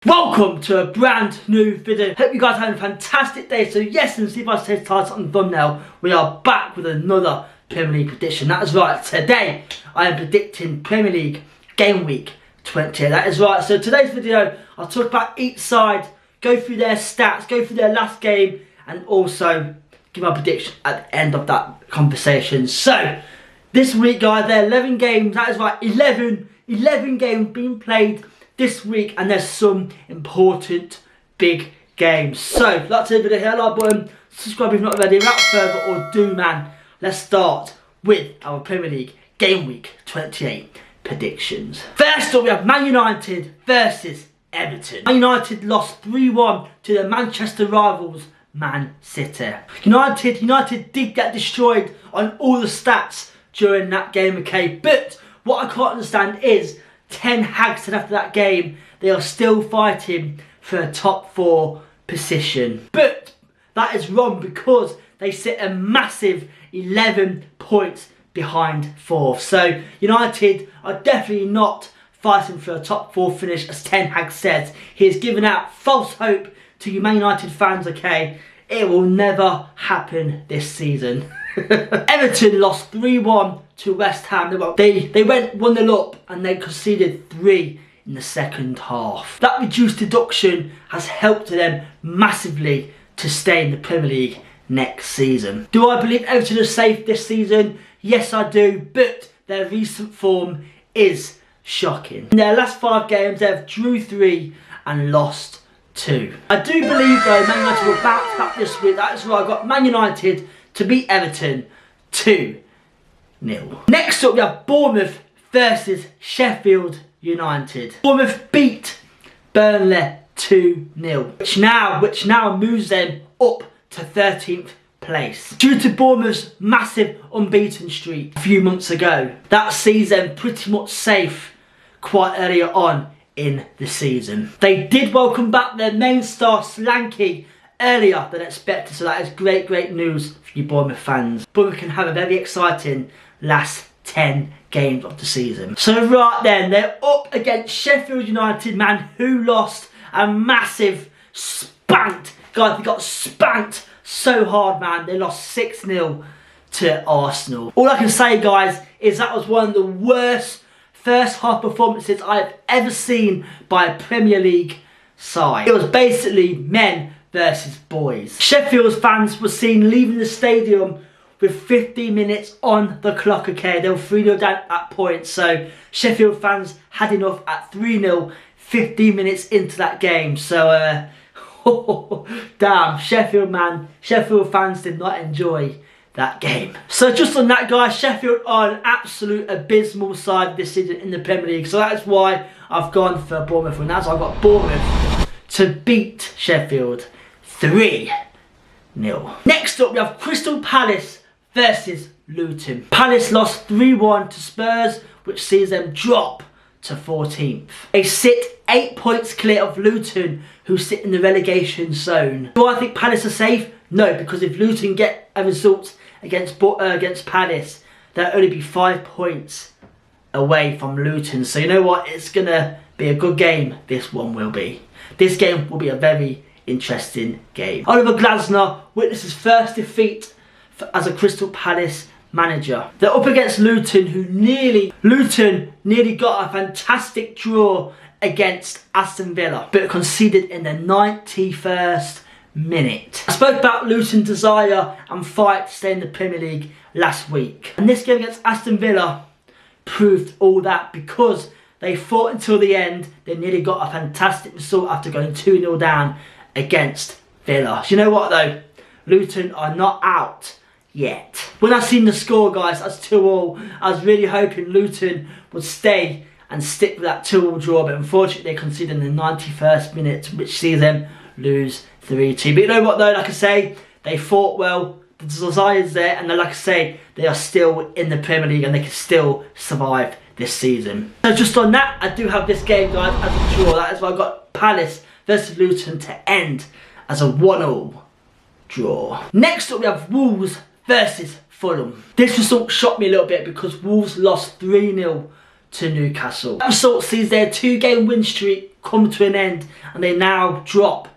Welcome to a brand new video. Hope you guys are having a fantastic day. So yes, and see if I say the title on the thumbnail, we are back with another Premier League prediction. That is right, today I am predicting Premier League Game Week 28. That is right, so today's video I'll talk about each side, go through their stats, go through their last game, and also give my prediction at the end of that conversation. So this week guys, there are 11 games, that is right, 11 games being played this week, and there's some important big games. So if you'd like to see the video, hit that like button, subscribe if you're not already. Without further ado, man, let's start with our Premier League Game Week 28 predictions. First up, we have Man United versus Everton. Man United lost 3-1 to the Manchester rivals Man City. United did get destroyed on all the stats during that game, okay? But what I can't understand is Ten Hag said after that game they are still fighting for a top 4 position. But that is wrong because they sit a massive 11 points behind 4th. So United are definitely not fighting for a top 4 finish, as Ten Hag says. He has given out false hope to you Man United fans, okay? It will never happen this season. Everton lost 3-1 to West Ham. They went 1-0 up and they conceded 3 in the second half. That reduced deduction has helped them massively to stay in the Premier League next season. Do I believe Everton are safe this season? Yes, I do, but their recent form is shocking. In their last 5 games, they've drew 3 and lost 2. I do believe though Man United will bounce back this week. That is why I got Man United to beat Everton 2-0. Next up, we have Bournemouth versus Sheffield United. Bournemouth beat Burnley 2-0, which now moves them up to 13th place. Due to Bournemouth's massive unbeaten streak a few months ago, that sees them pretty much safe quite earlier on in the season. They did welcome back their main star Slanky earlier than expected, so that is great news for you Bournemouth fans. Bournemouth can have a very exciting last 10 games of the season. So right then, they're up against Sheffield United, man, who lost a massive spanked. Guys, they got spanked so hard, man. They lost 6-0 to Arsenal. All I can say, guys, is that was one of the worst first half performances I've ever seen by a Premier League side. It was basically men versus boys. Sheffield's fans were seen leaving the stadium with 15 minutes on the clock, okay? They were 3-0 down at that point, so Sheffield fans had enough at 3-0, 15 minutes into that game. So, damn, Sheffield fans did not enjoy that game. So just on that, guys, Sheffield are an absolute abysmal side this season in the Premier League, so that's why I've gone for Bournemouth, and that's why I've got Bournemouth to beat Sheffield 3-0. Next up, we have Crystal Palace versus Luton. Palace lost 3-1 to Spurs, which sees them drop to 14th. They sit 8 points clear of Luton, who sit in the relegation zone. Do I think Palace are safe? No, because if Luton get a result against Palace, they'll only be 5 points away from Luton. So you know what? It's gonna be a good game. This one will be. This game will be a very interesting game. Oliver Glasner witnessed his first defeat as a Crystal Palace manager. They're up against Luton, who nearly got a fantastic draw against Aston Villa, but conceded in the 91st minute. I spoke about Luton's desire and fight to stay in the Premier League last week, and this game against Aston Villa proved all that, because they fought until the end. They nearly got a fantastic result after going 2-0 down against Villa. You know what though? Luton are not out yet. When I seen the score, guys, as 2-2, I was really hoping Luton would stay and stick with that 2-2 draw, but unfortunately they conceded in the 91st minute, which sees them lose 3-2. But you know what though, like I say, they fought well, the desire's there, and like I say, they are still in the Premier League and they can still survive this season. So just on that, I do have this game, guys, as a draw. That is why I got Palace versus Luton to end as a 1-1 draw. Next up, we have Wolves versus Fulham. This result shocked me a little bit because Wolves lost 3-0 to Newcastle. That result sees their 2-game win streak come to an end and they now drop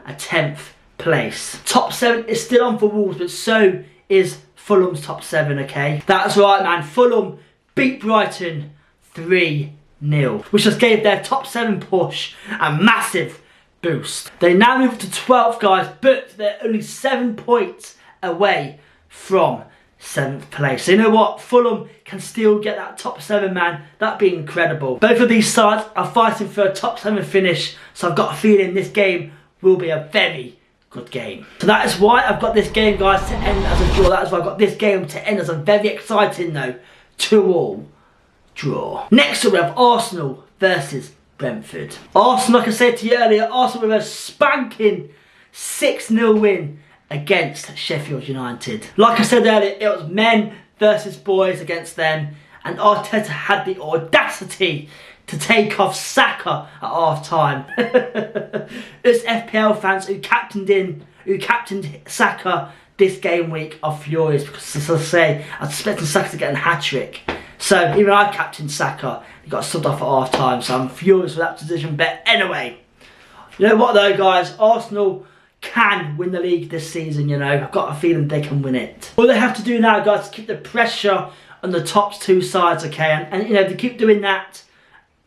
a 10th place. Top 7 is still on for Wolves, but so is Fulham's top 7, okay? That's right, man. Fulham beat Brighton 3-0, which just gave their top 7 push a massive boost. They now move to 12th, guys, but they're only 7 points away from 7th place. So you know what? Fulham can still get that top 7, man. That'd be incredible. Both of these sides are fighting for a top 7 finish, so I've got a feeling this game will be a very good game. So that is why I've got this game, guys, to end as a draw. That is why I've got this game to end as a very exciting, though, 2-2 draw. Next up, we have Arsenal versus Brentford. Arsenal, like I said to you earlier, Arsenal with a spanking 6-0 win against Sheffield United. Like I said earlier, it was men versus boys against them, and Arteta had the audacity to take off Saka at half time. Us FPL fans who captained Saka this game week are furious because, as I say, I was expecting Saka to get a hat-trick. So even I captained Saka, he got subbed off at half time, so I'm furious with that decision. But anyway, you know what though, guys, Arsenal can win the league this season, you know. I've got a feeling they can win it. All they have to do now, guys, is keep the pressure on the top 2 sides, okay? And you know, if they keep doing that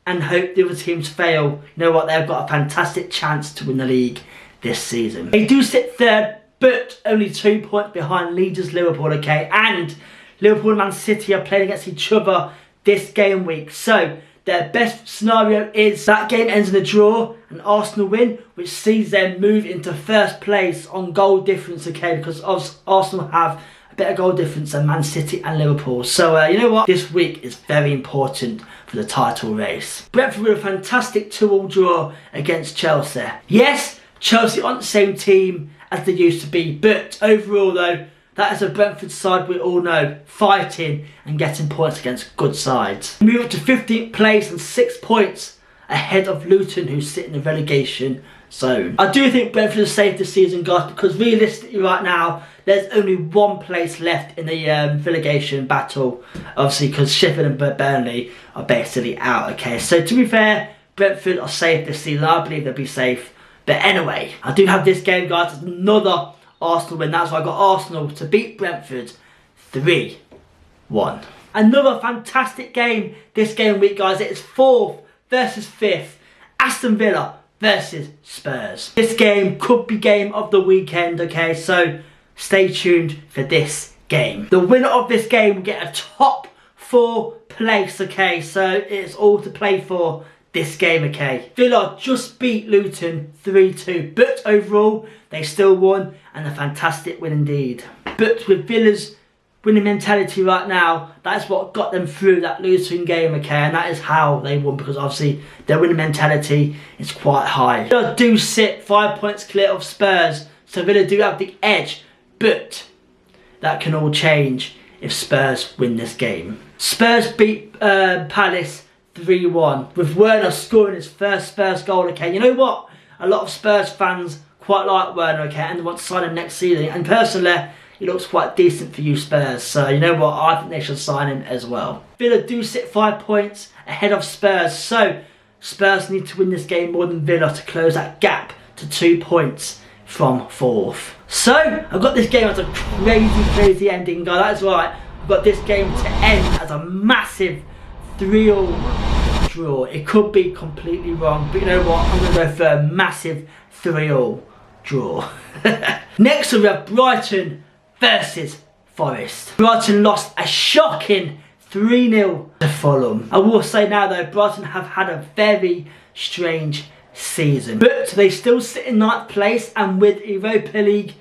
and hope the other teams fail, you know what, they've got a fantastic chance to win the league this season. They do sit 3rd, but only 2 points behind leaders Liverpool, okay? And Liverpool and Man City are playing against each other this game week. So their best scenario is that game ends in a draw and Arsenal win, which sees them move into 1st place on goal difference, okay? Because Arsenal have a better goal difference than Man City and Liverpool. So you know what? This week is very important for the title race. Brentford with a fantastic 2-2 draw against Chelsea. Yes, Chelsea aren't the same team as they used to be, but overall though, that is a Brentford side we all know, fighting and getting points against good sides. Move up to 15th place and 6 points ahead of Luton, who sit in the relegation zone. I do think Brentford is safe this season, guys, because realistically right now, there's only 1 place left in the relegation battle. Obviously, because Sheffield and Burnley are basically out, okay? So to be fair, Brentford are safe this season. I believe they'll be safe. But anyway, I do have this game, guys, as another Arsenal win. That's why I got Arsenal to beat Brentford 3-1. Another fantastic game this game week, guys. It is 4th versus 5th. Aston Villa versus Spurs. This game could be game of the weekend, okay? So stay tuned for this game. The winner of this game will get a top 4 place, okay? So it's all to play for this game, okay? Villa just beat Luton 3-2, but overall they still won, and a fantastic win indeed. But with Villa's winning mentality right now, that's what got them through that Luton game, okay? And that is how they won, because obviously their winning mentality is quite high. Villa do sit 5 points clear of Spurs, so Villa do have the edge, but that can all change if Spurs win this game. Spurs beat Palace 3-1, with Werner scoring his first goal, okay? You know what? A lot of Spurs fans quite like Werner, okay, and they want to sign him next season. And personally, he looks quite decent for you Spurs. So you know what? I think they should sign him as well. Villa do sit 5 points ahead of Spurs. So Spurs need to win this game more than Villa to close that gap to 2 points from 4th. So I've got this game as a crazy ending, guys. That's right. I've got this game to end as a massive 3-3 draw. It could be completely wrong, but you know what? I'm going to go for a massive 3-3 draw. Next up, we have Brighton versus Forest. Brighton lost a shocking 3-0 to Fulham. I will say now though, Brighton have had a very strange season, but they still sit in 9th place and with Europa League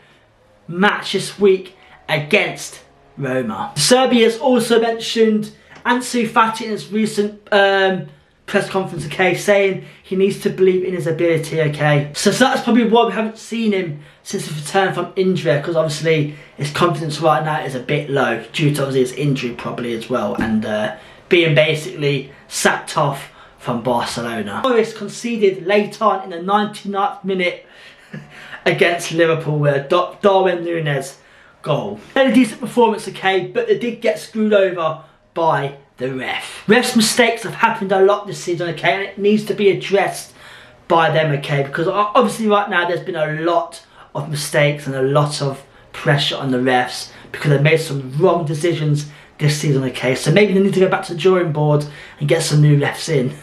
match this week against Roma. Serbia has also mentioned Ansu Fati in his recent press conference, okay, saying he needs to believe in his ability, okay. So that's probably why we haven't seen him since his return from injury, because obviously his confidence right now is a bit low due to obviously his injury probably as well, and being basically sacked off from Barcelona. Forest conceded late on in the 99th minute against Liverpool with a Darwin Núñez goal. Had a decent performance, okay, but they did get screwed over by the ref. Ref's mistakes have happened a lot this season, okay, and it needs to be addressed by them, okay? Because obviously right now there's been a lot of mistakes and a lot of pressure on the refs because they made some wrong decisions this season, okay? So maybe they need to go back to the drawing board and get some new refs in.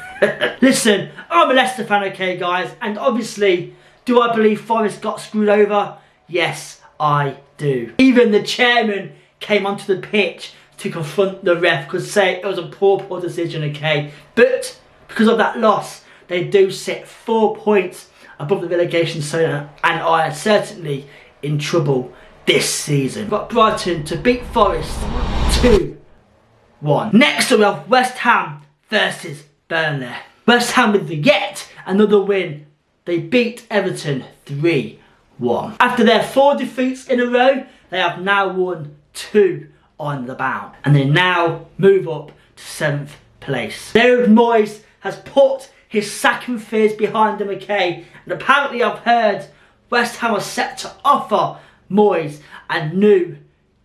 Listen, I'm a Leicester fan, okay, guys? And obviously, do I believe Forest got screwed over? Yes, I do. Even the chairman came onto the pitch to confront the ref, could say it was a poor decision, okay? But because of that loss, they do sit 4 points above the relegation zone and are certainly in trouble this season. Got Brighton to beat Forest 2-1. Next we have West Ham versus Burnley. West Ham with yet another win. They beat Everton 3-1. After their 4 defeats in a row, they have now won 2 on the bounce. And they now move up to 7th place. David Moyes has put his sacking fears behind him, okay? And apparently I've heard West Ham are set to offer Moyes a new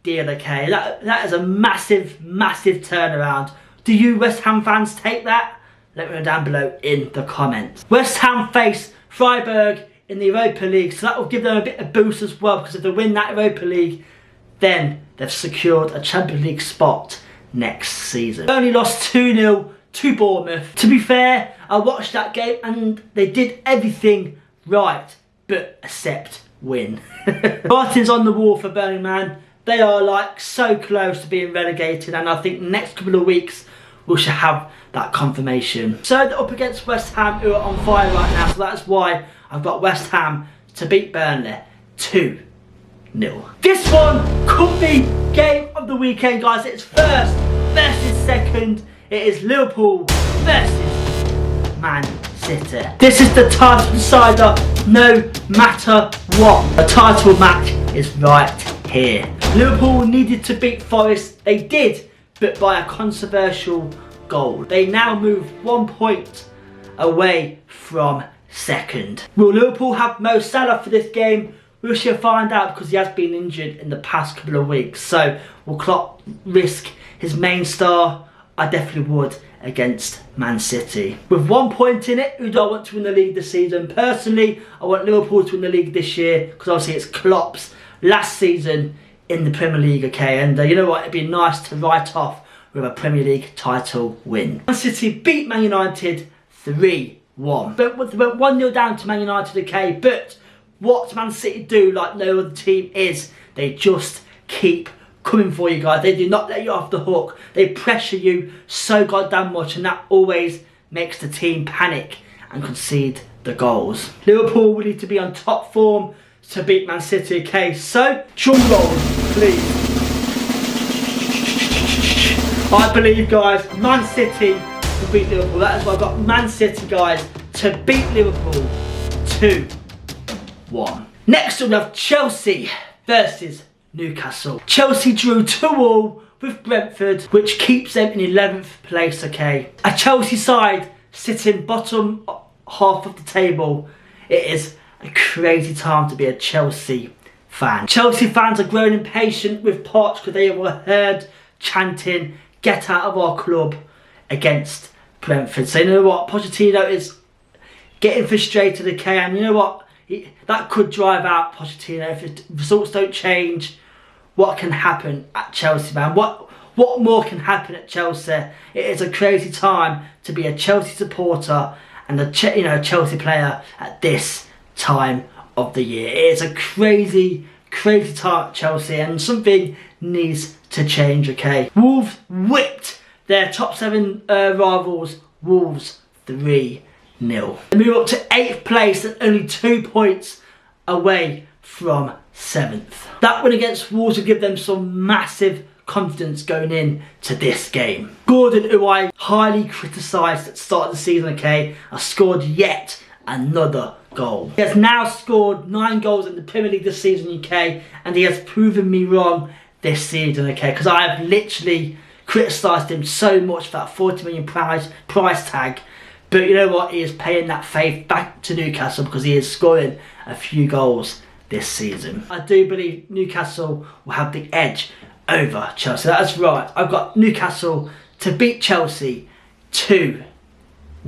deal, okay? That is a massive turnaround. Do you West Ham fans take that? Let me know down below in the comments. West Ham face Freiburg in the Europa League, so that will give them a bit of boost as well, because if they win that Europa League, then they've secured a Champions League spot next season. They only lost 2-0 to Bournemouth. To be fair, I watched that game and they did everything right, but except win. Writing's on the wall for Burnley, man. They are like so close to being relegated, and I think next couple of weeks we shall have that confirmation. So they're up against West Ham, who are on fire right now, so that's why I've got West Ham to beat Burnley 2-0. This one could be game of the weekend, guys. It's first versus second. It is Liverpool versus Man City. This is the title decider no matter what. The title match is right here. Liverpool needed to beat Forest. They did, but by a controversial goal. They now move 1 point away from second. Will Liverpool have Mo Salah for this game? We shall find out, because he has been injured in the past couple of weeks. So will Klopp risk his main star? I definitely would against Man City. With 1 point in it, who do I want to win the league this season? Personally, I want Liverpool to win the league this year, because obviously it's Klopp's last season in the Premier League, okay? And you know what, it'd be nice to write off with a Premier League title win. Man City beat Man United 3-1. But went 1-0 down to Man United, okay? But what Man City do like no other team is they just keep coming for you, guys. They do not let you off the hook. They pressure you so goddamn much, and that always makes the team panic and concede the goals. Liverpool will need to be on top form to beat Man City, okay? So, drum roll, please. I believe, guys, Man City will beat Liverpool. That is why I've got Man City, guys, to beat Liverpool 2-1. Next we have Chelsea versus Newcastle. Chelsea drew 2-2 with Brentford, which keeps them in 11th place, okay? A Chelsea side sitting bottom half of the table. It is a crazy time to be a Chelsea fan. Chelsea fans are growing impatient with Poch because they were heard chanting, "Get out of our club," against Brentford. So you know what, Pochettino is getting frustrated, okay? And you know what, that could drive out Pochettino if the results don't change. What can happen at Chelsea, man? What more can happen at Chelsea? It is a crazy time to be a Chelsea supporter and a Chelsea player at this time of the year. It is a crazy time at Chelsea, and something needs to change, okay? Wolves whipped their top 7 rivals, Wolves 3-0. They move up to 8th place and only 2 points away from 7th. That win against Wolves will give them some massive confidence going in to this game. Gordon, who I highly criticised at the start of the season, okay, has scored yet another goal. He has now scored 9 goals in the Premier League this season, okay, and he has proven me wrong this season, okay, because I have literally criticised him so much for that £40 million price tag. But you know what, he is paying that faith back to Newcastle because he is scoring a few goals this season. I do believe Newcastle will have the edge over Chelsea. That's right, I've got Newcastle to beat Chelsea 2-1.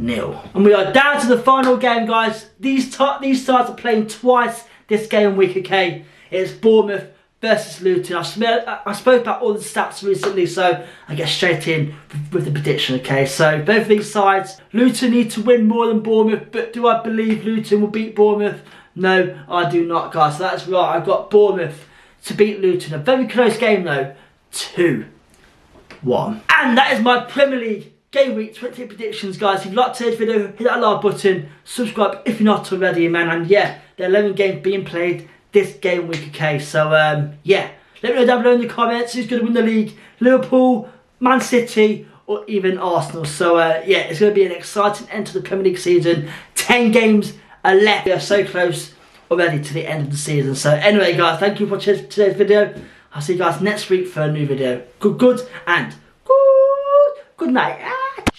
And we are down to the final game, guys. These sides are playing twice this game week, okay? It's Bournemouth versus Luton. I spoke about all the stats recently, so I get straight in with the prediction, okay? So both of these sides, Luton need to win more than Bournemouth, but do I believe Luton will beat Bournemouth? No, I do not, guys. So that's right, I've got Bournemouth to beat Luton. A very close game though, 2-1. And that is my Premier League Game Week 20 predictions, guys. If you liked today's video, hit that like button, subscribe if you're not already, man. And yeah, there are 11 games being played this game week, okay? So yeah, let me know down below in the comments who's going to win the league: Liverpool, Man City, or even Arsenal. So yeah, it's going to be an exciting end to the Premier League season. 10 games are left. We are so close already to the end of the season. So anyway, guys, thank you for watching today's video. I'll see you guys next week for a new video. Good and good night.